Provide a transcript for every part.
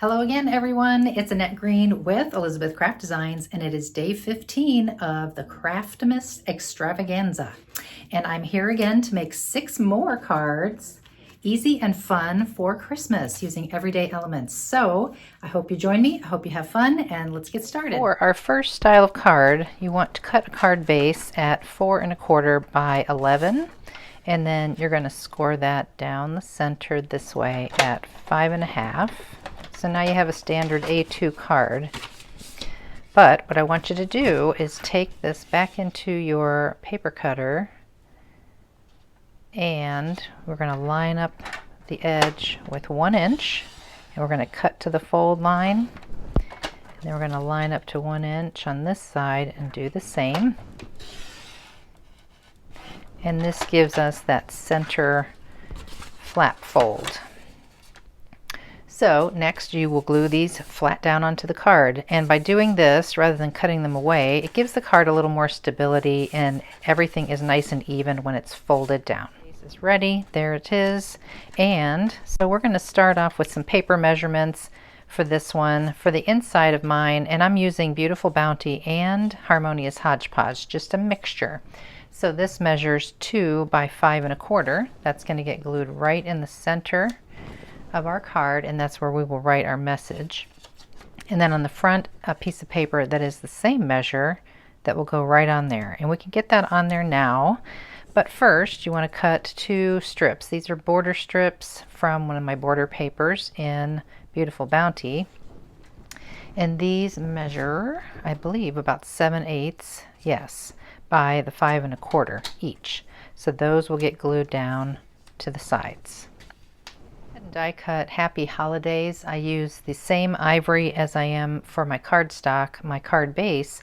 Hello again, everyone. It's Annette Green with Elizabeth Craft Designs, and it is day 15 of the Craftsmas extravaganza. And I'm here again to make 6 more cards, easy and fun for Christmas using everyday elements. So I hope you join me. I hope you have fun, and let's get started. For our first style of card, you want to cut a card base at 4 1/4 by 11. And then you're going to score that down the center this way at 5 1/2. So now you have a standard A2 card. But what I want you to do is take this back into your paper cutter, and we're going to line up the edge with 1 inch, and we're going to cut to the fold line, and then we're going to line up to 1 inch on this side and do the same. And this gives us that center flap fold. So next you will glue these flat down onto the card, and by doing this rather than cutting them away, it gives the card a little more stability and everything is nice and even when it's folded down. This is ready, there it is. And so we're going to start off with some paper measurements for this one, for the inside of mine, and I'm using Beautiful Bounty and Harmonious Hodgepodge, just a mixture. So this measures 2 by 5 1/4. That's going to get glued right in the center of our card, and that's where we will write our message. And then on the front, a piece of paper that is the same measure that will go right on there. And we can get that on there now. But first, you want to cut 2 strips. These are border strips from one of my border papers in Beautiful Bounty. And these measure, I believe, about 7/8, yes, by the 5 1/4 each. So those will get glued down to the sides. Die cut Happy Holidays. I use the same ivory as I am for my cardstock, my card base,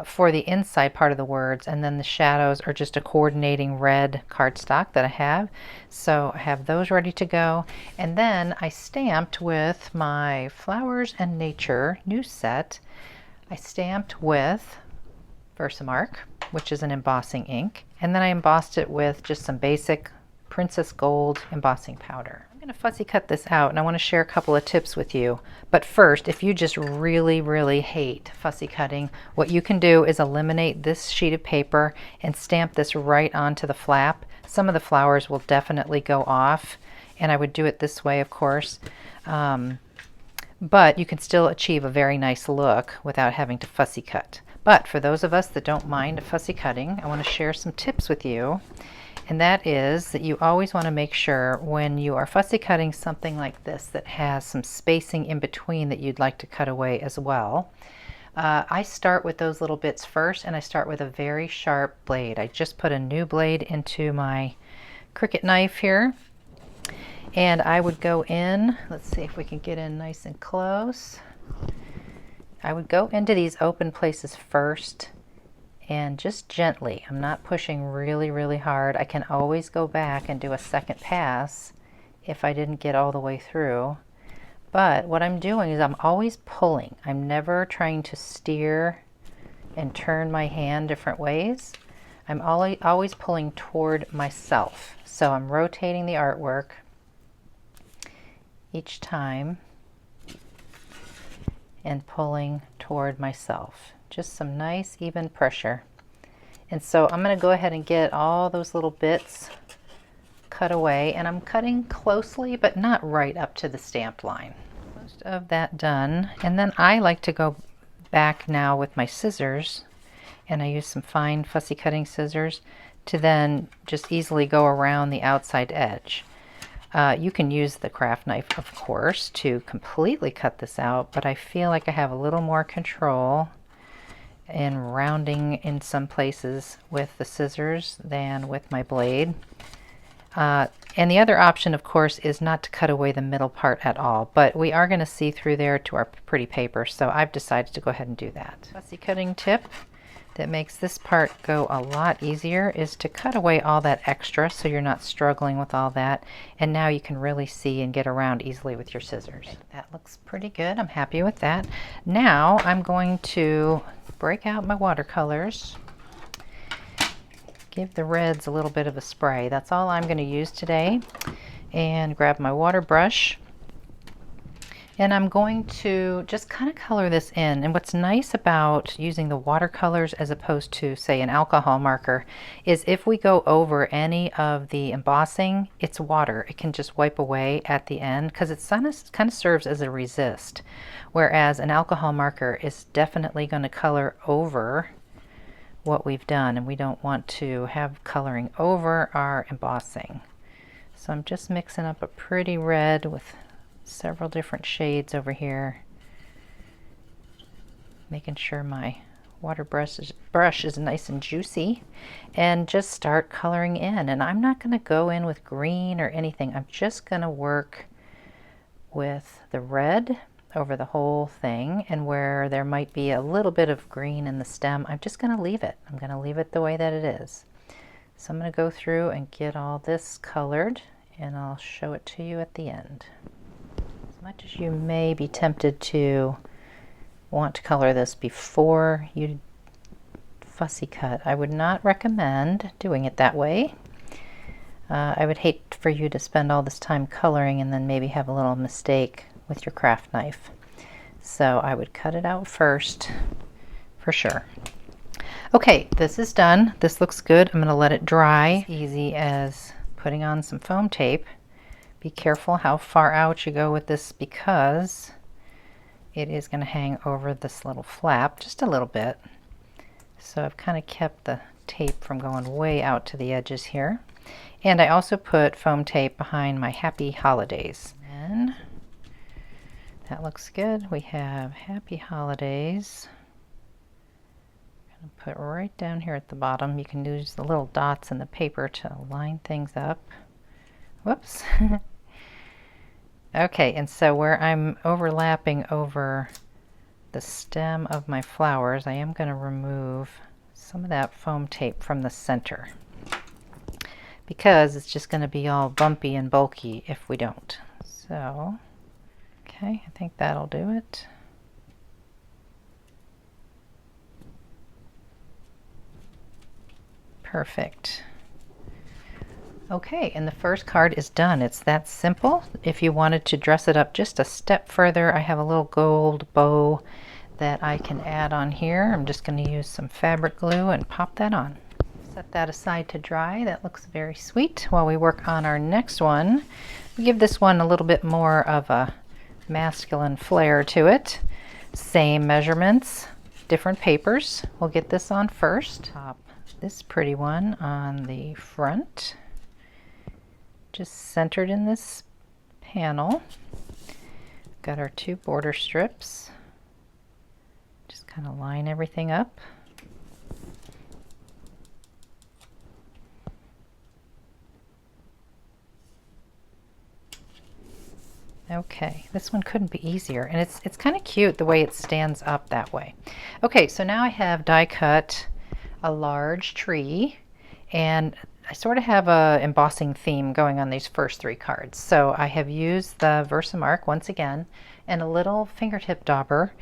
for the inside part of the words, and then the shadows are just a coordinating red cardstock that I have. So I have those ready to go, and then I stamped with my Flowers and Nature new set. I stamped with Versamark, which is an embossing ink, and then I embossed it with just some basic Princess Gold embossing powder. I'm going to fussy cut this out, and I want to share a couple of tips with you. But first, if you just really hate fussy cutting, what you can do is eliminate this sheet of paper and stamp this right onto the flap. Some of the flowers will definitely go off, and I would do it this way, of course. But you can still achieve a very nice look without having to fussy cut. But for those of us that don't mind fussy cutting, I want to share some tips with you. And that is that you always want to make sure when you are fussy cutting something like this that has some spacing in between that you'd like to cut away as well. I start with those little bits first, and I start with a very sharp blade. I just put a new blade into my Cricut knife here, and I would go in, let's see if we can get in nice and close. I would go into these open places first, and just gently. I'm not pushing really hard. I can always go back and do a second pass if I didn't get all the way through. But what I'm doing is I'm always pulling. I'm never trying to steer and turn my hand different ways. I'm always pulling toward myself. So I'm rotating the artwork each time and pulling toward myself. Just some nice even pressure. And so I'm going to go ahead and get all those little bits cut away, and I'm cutting closely but not right up to the stamped line. Most of that done, and then I like to go back now with my scissors, and I use some fine fussy cutting scissors to then just easily go around the outside edge. You can use the craft knife, of course, to completely cut this out, but I feel like I have a little more control and rounding in some places with the scissors than with my blade. And the other option, of course, is not to cut away the middle part at all, but we are going to see through there to our pretty paper, so I've decided to go ahead and do that. Fussy cutting tip that makes this part go a lot easier is to cut away all that extra so you're not struggling with all that, and now you can really see and get around easily with your scissors. That looks pretty good. I'm happy with that. Now I'm going to break out my watercolors, give the reds a little bit of a spray. That's all I'm going to use today. And grab my water brush And I'm going to just kind of color this in. And what's nice about using the watercolors as opposed to, say, an alcohol marker is if we go over any of the embossing, it's water. It can just wipe away at the end because it kind of serves as a resist. Whereas an alcohol marker is definitely going to color over what we've done, and we don't want to have coloring over our embossing. So I'm just mixing up a pretty red with several different shades over here, making sure my water brush is nice and juicy, and just start coloring in. And I'm not going to go in with green or anything. I'm just going to work with the red over the whole thing, and where there might be a little bit of green in the stem, I'm just going to leave it. I'm going to leave it the way that it is. So I'm going to go through and get all this colored, and I'll show it to you at the end. As much as you may be tempted to want to color this before you fussy cut, I would not recommend doing it that way. I would hate for you to spend all this time coloring and then maybe have a little mistake with your craft knife. So I would cut it out first for sure. Okay, this is done. This looks good. I'm going to let it dry. As easy as putting on some foam tape. Be careful how far out you go with this because it is going to hang over this little flap just a little bit. So I've kind of kept the tape from going way out to the edges here. And I also put foam tape behind my Happy Holidays. And that looks good. We have Happy Holidays. I'm going to put right down here at the bottom. You can use the little dots in the paper to line things up. Whoops. Okay, and so where I'm overlapping over the stem of my flowers, I am going to remove some of that foam tape from the center because it's just going to be all bumpy and bulky if we don't. So, okay, I think that'll do it. Perfect. Okay, and the first card is done. It's that simple. If you wanted to dress it up just a step further, I have a little gold bow that I can add on here. I'm just going to use some fabric glue and pop that on. Set that aside to dry. That looks very sweet. While we work on our next one, we give this one a little bit more of a masculine flair to it. Same measurements, different papers. We'll get this on first. Pop this pretty one on the front. Just centered in this panel. Got our two border strips. Just kind of line everything up. Okay, this one couldn't be easier, and it's kind of cute the way it stands up that way. Okay, so now I have die cut a large tree, and I sort of have a embossing theme going on these first three cards. So I have used the Versamark once again and a little fingertip dauber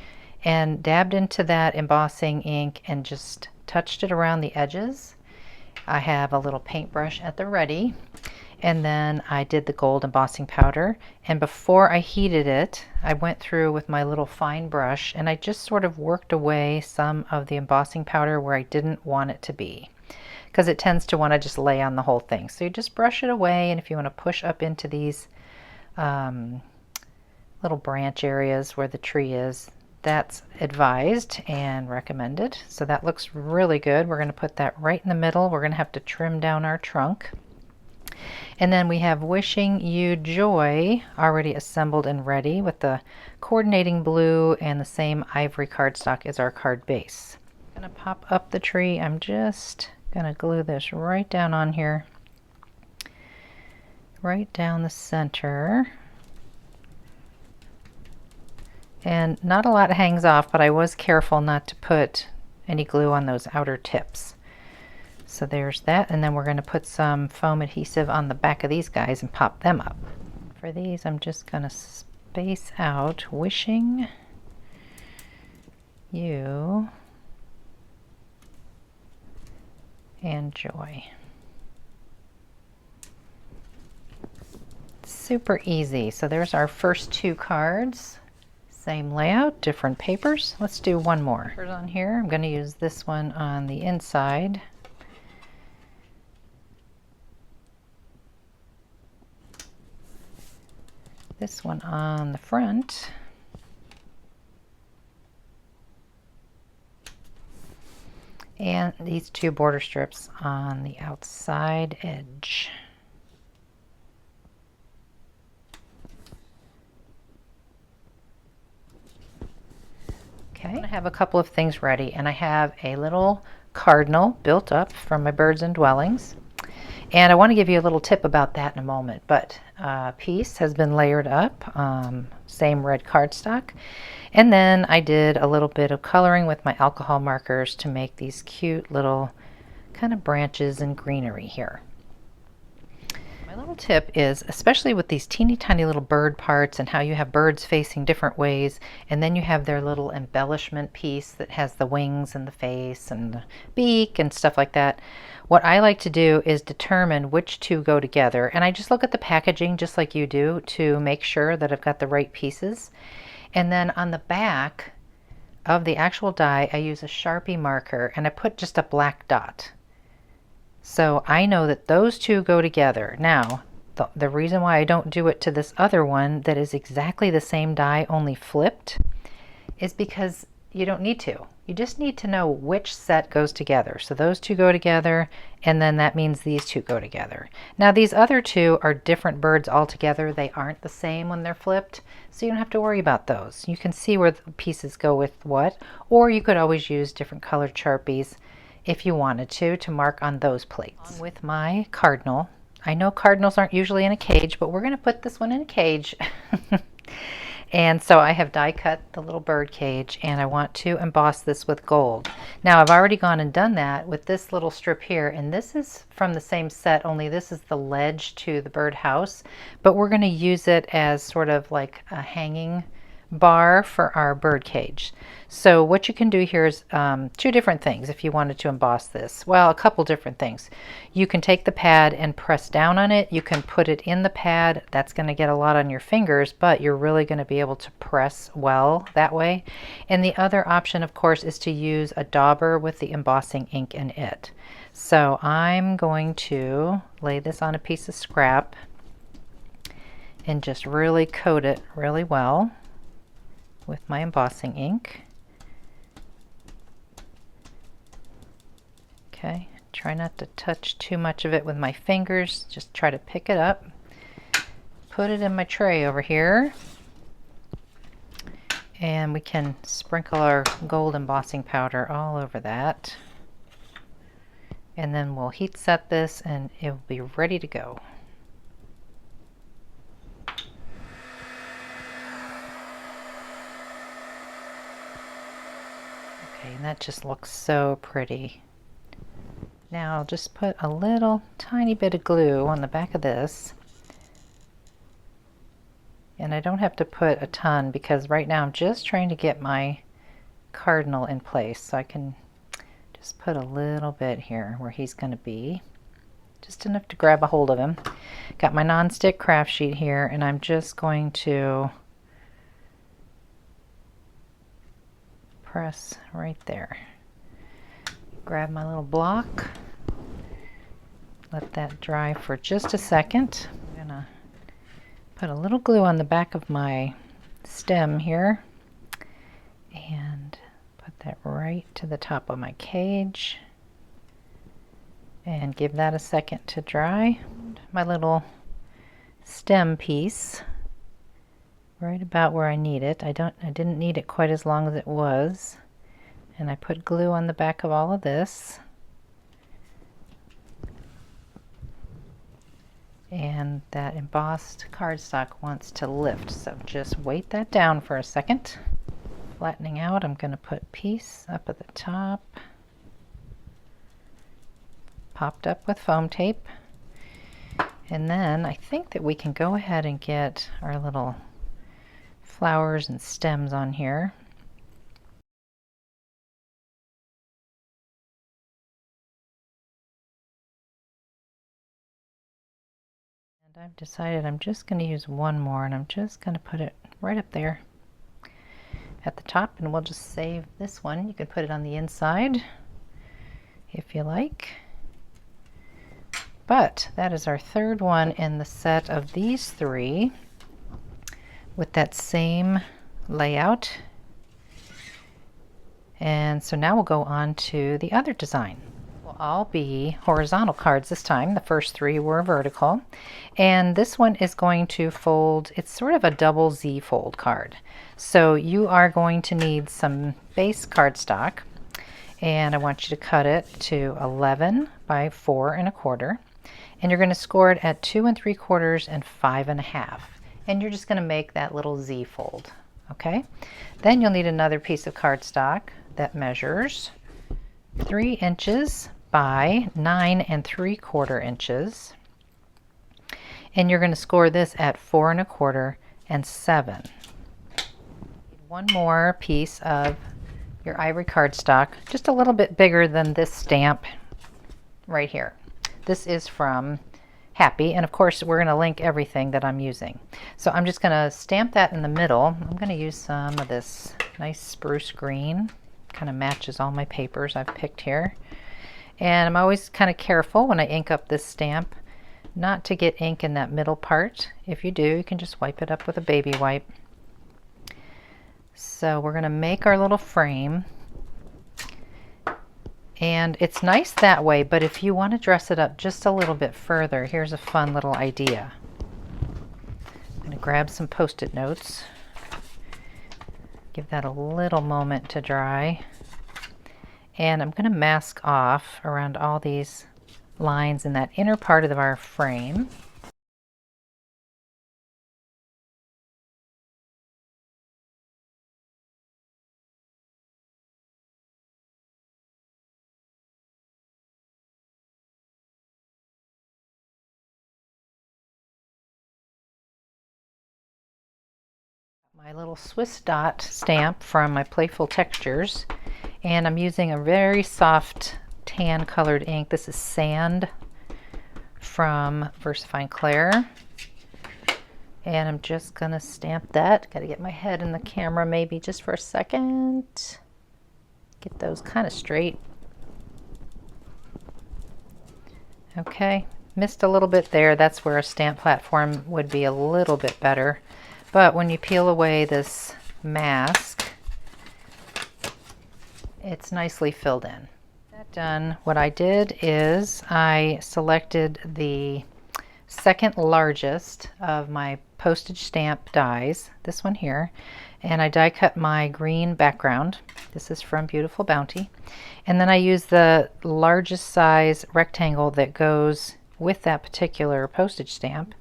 and dabbed into that embossing ink and just touched it around the edges. I have a little paintbrush at the ready, and then I did the gold embossing powder, and before I heated it I went through with my little fine brush and I just sort of worked away some of the embossing powder where I didn't want it to be, because it tends to want to just lay on the whole thing. So you just brush it away, and if you want to push up into these little branch areas where the tree is, that's advised and recommended. So that looks really good. We're going to put that right in the middle. We're going to have to trim down our trunk. And then we have Wishing You Joy already assembled and ready with the coordinating blue and the same ivory cardstock as our card base. I'm going to pop up the tree. I'm just going to glue this right down on here, right down the center. And not a lot hangs off, but I was careful not to put any glue on those outer tips. So there's that, and then we're going to put some foam adhesive on the back of these guys and pop them up. For these, I'm just going to space out Wishing You and Joy. Super easy. So there's our first two cards. Same layout, different papers. Let's do one more. On here, I'm going to use this one on the inside. This one on the front. And these two border strips on the outside edge. Okay, I have a couple of things ready, and I have a little cardinal built up from my birds and dwellings. And I want to give you a little tip about that in a moment, but piece has been layered up, same red cardstock. And then I did a little bit of coloring with my alcohol markers to make these cute little kind of branches and greenery here. My little tip is, especially with these teeny tiny little bird parts and how you have birds facing different ways, and then you have their little embellishment piece that has the wings and the face and the beak and stuff like that. What I like to do is determine which two go together, and I just look at the packaging just like you do to make sure that I've got the right pieces. And then on the back of the actual die, I use a Sharpie marker and I put just a black dot. So I know that those two go together. Now, the reason why I don't do it to this other one that is exactly the same die, only flipped, is because you don't need to. You just need to know which set goes together. So those two go together, and then that means these two go together. Now these other two are different birds altogether. They aren't the same when they're flipped, so you don't have to worry about those. You can see where the pieces go with what, or you could always use different colored Sharpies if you wanted to mark on those plates. With my cardinal, I know cardinals aren't usually in a cage, but we're going to put this one in a cage. And so I have die cut the little bird cage, and I want to emboss this with gold. Now I've already gone and done that with this little strip here, and this is from the same set, only this is the ledge to the bird house, but we're going to use it as sort of like a hanging bar for our bird cage. So what you can do here is two different things if you wanted to emboss this. Well, a couple different things. You can take the pad and press down on it. You can put it in the pad. That's going to get a lot on your fingers, but you're really going to be able to press well that way. And the other option, of course, is to use a dauber with the embossing ink in it. So I'm going to lay this on a piece of scrap and just really coat it really well with my embossing ink. Okay, try not to touch too much of it with my fingers, just try to pick it up, put it in my tray over here, and we can sprinkle our gold embossing powder all over that, and then we'll heat set this and it will be ready to go. And that just looks so pretty. Now I'll just put a little tiny bit of glue on the back of this. And I don't have to put a ton because right now I'm just trying to get my cardinal in place. So I can just put a little bit here where he's going to be. Just enough to grab a hold of him. Got my non-stick craft sheet here, and I'm just going to press right there. Grab my little block, let that dry for just a second. I'm gonna put a little glue on the back of my stem here and put that right to the top of my cage and give that a second to dry. My little stem piece right about where I need it. I didn't need it quite as long as it was. And I put glue on the back of all of this. And that embossed cardstock wants to lift, so just weight that down for a second. Flattening out, I'm going to put piece up at the top, popped up with foam tape. And then I think that we can go ahead and get our little flowers and stems on here. And I've decided I'm just going to use one more, and I'm just going to put it right up there. at the top, and we'll just save this one. You can put it on the inside if you like. But that is our third one in the set of these three with that same layout. And so now we'll go on to the other design. Will all be horizontal cards this time. The first three were vertical. And this one is going to fold, it's sort of a double Z fold card. So you are going to need some base cardstock, and I want you to cut it to 11 by 4 1/4. And you're going to score it at 2 3/4 and 5 1/2. And you're just going to make that little Z fold. Okay? Then you'll need another piece of cardstock that measures 3 inches by 9 3/4 inches. And you're going to score this at 4 1/4 and 7. One more piece of your ivory cardstock, just a little bit bigger than this stamp right here. This is from Happy, and of course we're going to link everything that I'm using. So I'm just going to stamp that in the middle. I'm going to use some of this nice spruce green. Kind of matches all my papers I've picked here. And I'm always kind of careful when I ink up this stamp not to get ink in that middle part. If you do, you can just wipe it up with a baby wipe. So we're going to make our little frame. And it's nice that way, but if you want to dress it up just a little bit further, here's a fun little idea. I'm going to grab some Post-it notes. Give that a little moment to dry. And I'm going to mask off around all these lines in that inner part of our frame. My little Swiss dot stamp from my Playful Textures, and I'm using a very soft tan colored ink. This is Sand from VersaFine Claire, and I'm just gonna stamp that. Got to get my head in the camera maybe just for a second. Get those kind of straight. Okay, missed a little bit there. That's where a stamp platform would be a little bit better. But when you peel away this mask, it's nicely filled in. That done, what I did is I selected the second largest of my postage stamp dies, this one here, and I die cut my green background. This is from Beautiful Bounty. And then I use the largest size rectangle that goes with that particular postage stamp,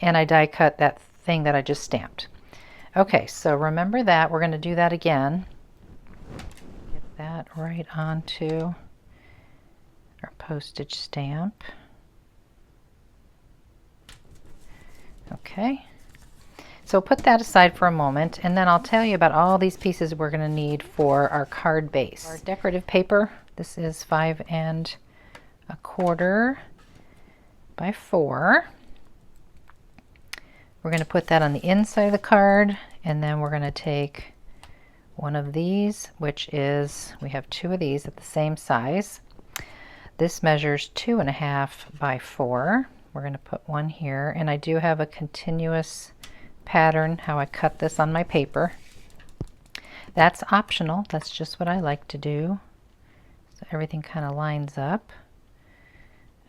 and I die cut that thing that I just stamped. Okay, so remember that. We're going to do that again. Get that right onto our postage stamp. Okay, so put that aside for a moment, and then I'll tell you about all these pieces we're going to need for our card base. Our decorative paper, this is 5 1/4 by 4. We're going to put that on the inside of the card, and then we're going to take one of these, which is, we have 2 of these at the same size. This measures 2 1/2 by 4. We're going to put one here, and I do have a continuous pattern how I cut this on my paper. That's optional. That's just what I like to do. So everything kind of lines up.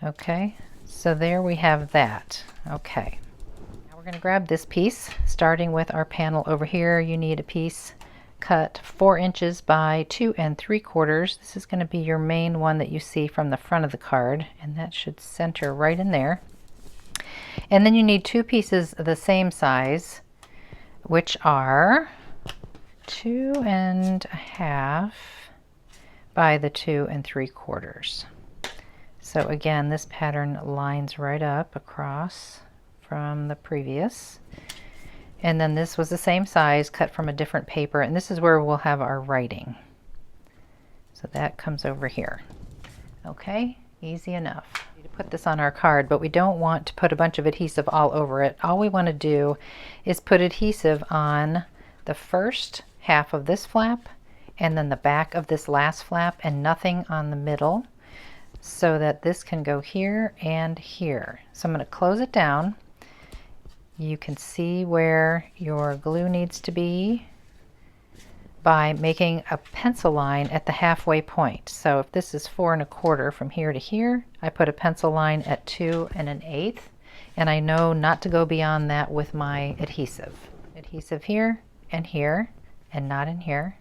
Okay, so there we have that. Okay. We're going to grab this piece, starting with our panel over here. You need a piece cut 4 inches by 2 3/4. This is going to be your main one that you see from the front of the card, and that should center right in there. And then you need 2 pieces of the same size, which are 2 1/2 by the 2 3/4. So again, this pattern lines right up across from the previous, and then this was the same size, cut from a different paper, and this is where we'll have our writing. So that comes over here. Okay, easy enough. We put this on our card, but we don't want to put a bunch of adhesive all over it. All we want to do is put adhesive on the first half of this flap and then the back of this last flap and nothing on the middle, so that this can go here and here. So I'm going to close it down. You can see where your glue needs to be by making a pencil line at the halfway point. So if this is 4 1/4 from here to here, I put a pencil line at 2 1/8, and I know not to go beyond that with my adhesive. Adhesive here and here, and not in here.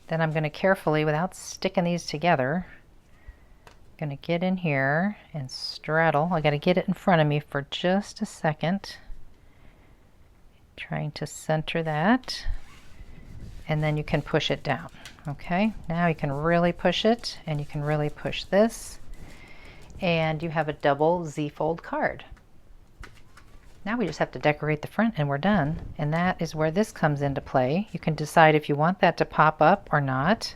Then I'm going to carefully, without sticking these together, going to get in here and straddle. I got to get it in front of me for just a second. Trying to center that. And then you can push it down. Okay, now you can really push it, and you can really push this, and you have a double Z-fold card. Now we just have to decorate the front and we're done. And that is where this comes into play. You can decide if you want that to pop up or not.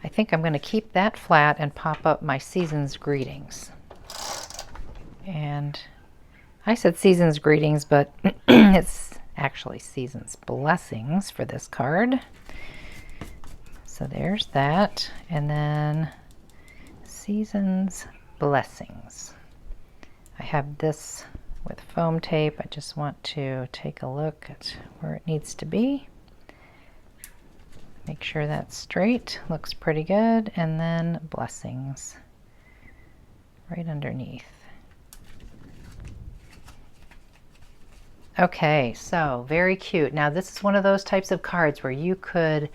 I think I'm going to keep that flat and pop up my Season's Greetings. And I said Season's Greetings, but it's actually Season's Blessings for this card. So there's that, and then Season's Blessings. I have this with foam tape. I just want to take a look at where it needs to be. Make sure that's straight, looks pretty good, and then Blessings right underneath. Okay, so very cute. Now this is one of those types of cards where you could,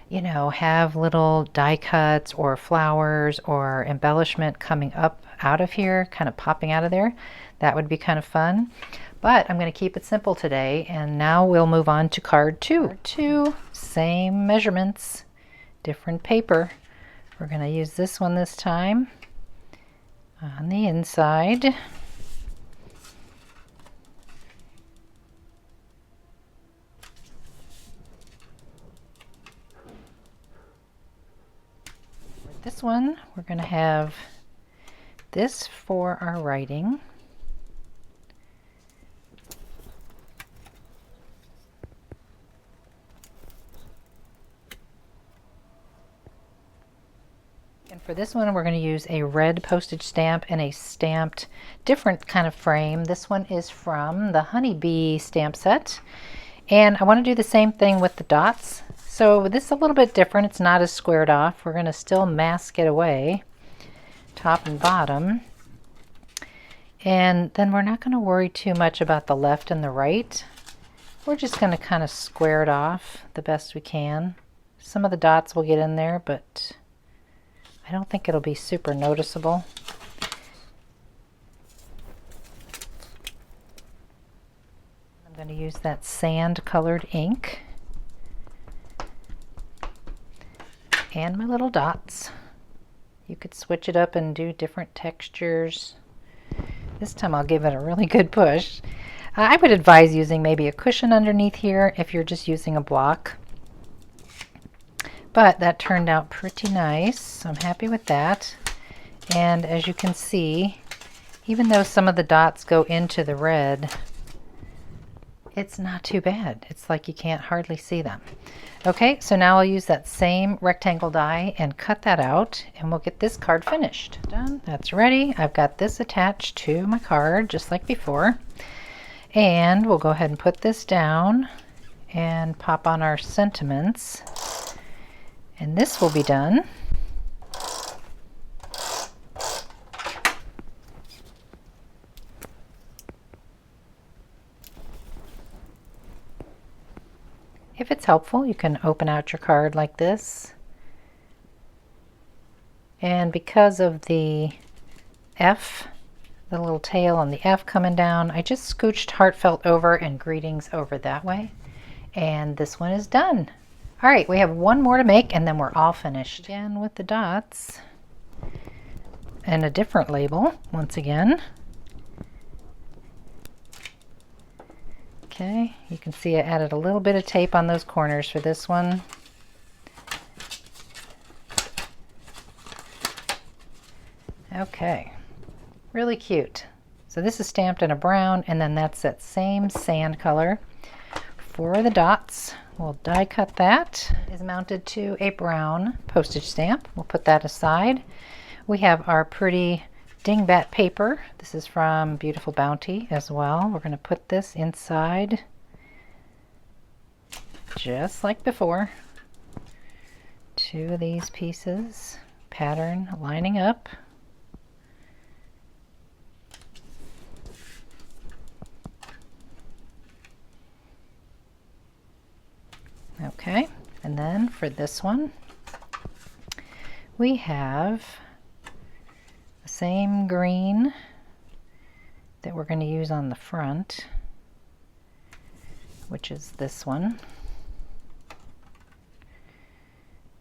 you know, have little die cuts or flowers or embellishment coming up out of here, kind of popping out of there. That would be kind of fun. But I'm going to keep it simple today, and now we'll move on to card 2. Card 2, same measurements, different paper. We're going to use this one this time on the inside. This one, we're going to have this for our writing. And for this one, we're going to use a red postage stamp and a stamped different kind of frame. This one is from the Honeybee stamp set. And I want to do the same thing with the dots. So this is a little bit different. It's not as squared off. We're going to still mask it away, top and bottom. And then we're not going to worry too much about the left and the right. We're just going to kind of square it off the best we can. Some of the dots will get in there, but I don't think it'll be super noticeable. I'm going to use that sand colored ink. And my little dots. You could switch it up and do different textures. This time I'll give it a really good push. I would advise using maybe a cushion underneath here if you're just using a block. But that turned out pretty nice, so I'm happy with that. And as you can see, even though some of the dots go into the red, it's not too bad. It's like you can't hardly see them. Okay, so now I'll use that same rectangle die and cut that out, and we'll get this card finished. Done, that's ready. I've got this attached to my card just like before. And we'll go ahead and put this down and pop on our sentiments. And this will be done. If it's helpful, you can open out your card like this. And because of the F, the little tail on the F coming down, I just scooched heartfelt over and greetings over that way. And this one is done. All right, we have one more to make and then we're all finished. Again with the dots and a different label once again. Okay, you can see I added a little bit of tape on those corners for this one. Okay, really cute. So this is stamped in a brown, and then that's that same sand color for the dots. We'll die cut that. It is mounted to a brown postage stamp. We'll put that aside. We have our pretty dingbat paper. This is from Beautiful Bounty as well. We're going to put this inside just like before. Two of these pieces, pattern lining up. Okay, and then for this one, we have the same green that we're going to use on the front, which is this one.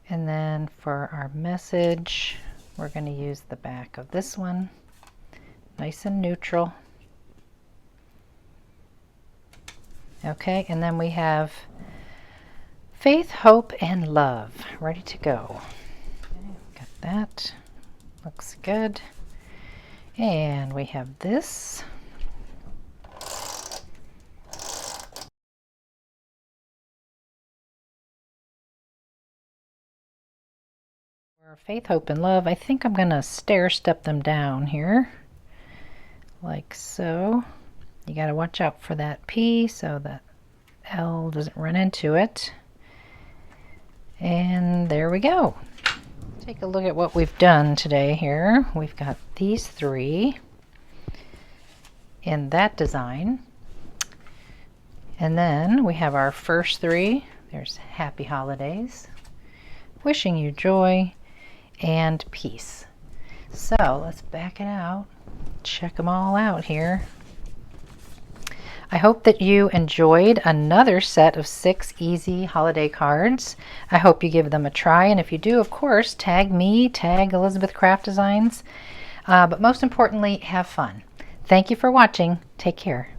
And then for our message, we're going to use the back of this one, nice and neutral. Okay, and then we have faith, hope, and love ready to go. Okay, got that. Looks good. And we have this. For faith, hope, and love, I think I'm going to stair step them down here, like so. You got to watch out for that P so that L doesn't run into it. And there we go. Take a look at what we've done today here. We've got these three in that design. And then we have our first three. There's Happy Holidays, Wishing You Joy, and Peace. So let's back it out. Check them all out here. I hope that you enjoyed another set of 6 easy holiday cards. I hope you give them a try, and if you do, of course, tag me, tag Elizabeth Craft Designs, but most importantly, have fun. Thank you for watching. Take care.